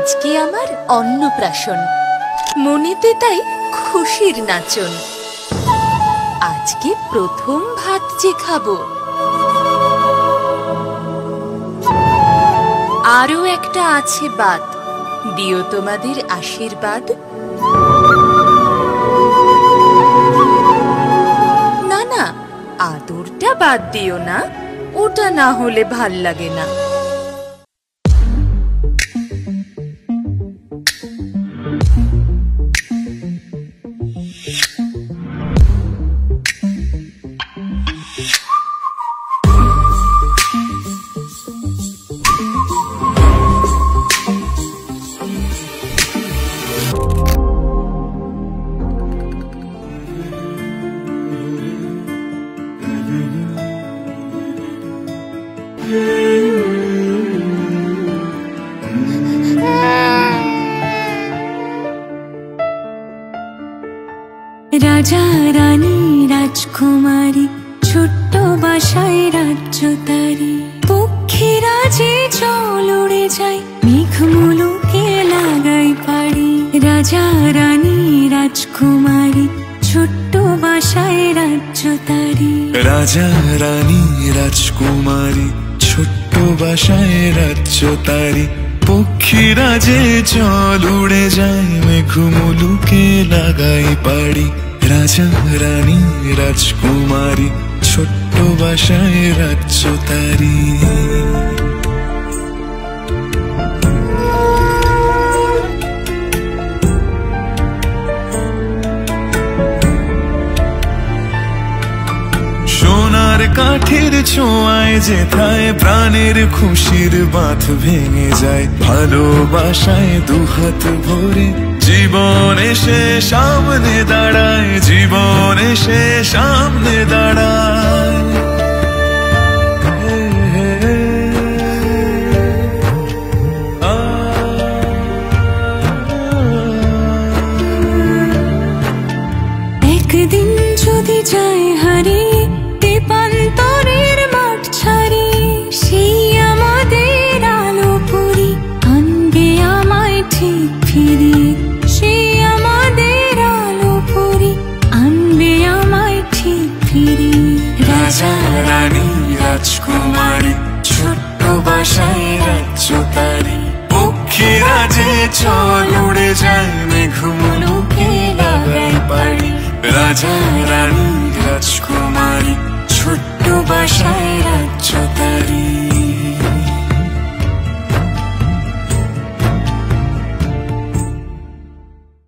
আজকে আমার অন্নপ্রাশন, মনেতে তাই খুশির নাচন। আজকে প্রথম ভাত যে খাবো। আরো একটা আছে বাদ, দিও তোমাদের আশীর্বাদ। না না, আদরটা বাদ দিও না, ওটা না হলে ভাল লাগে না। রাজা রানী রাজকুমারী, ছোট্ট বাসায় রাজ্য তারি। পক্ষীরা যে জল উড়ে যায়, মেঘ মুলুকে লাগাই পারি। রাজা রানী রাজকুমারী, ছোট্ট বাসায় রাজ্য তারি। রাজা রানী রাজকুমারী, ছোট্ট বাসায় রাজ্য তারি। পক্ষীরা যে জল উড়ে যায়, মেঘ মুলুকে লাগাই পারি। রাজা রানী রাজকুমারী, ছোট্ট বাসায় রাজ্য তারি। সোনার কাঠের ছোঁয়ায় যেথায় প্রাণের খুশির বাঁধ ভেঙে যায়। ভালোবাসায় দুহাত ভরে জীবন এসে সামনে দাঁড়ায়, জীবন এসে সামনে দাঁড়ায়। একদিন যদি যায় হারিয়ে তেপান্তরের মাঠ ছাড়ি, সেই আমাদের আলো পরি আনবে আমায় ঠিক ফিরিয়ে। সেই আমাদের আলো পরি আনবে আমায় ঠিক ফিরিয়ে। রাজা রানী রাজকুমারী, ছোট্ট বাসায় রাজ্য তারি। পক্ষীরা যে জল উড়ে যায়, মেঘ মুলুকে লাগাই পারি। রাজা রানী রাজকুমারী,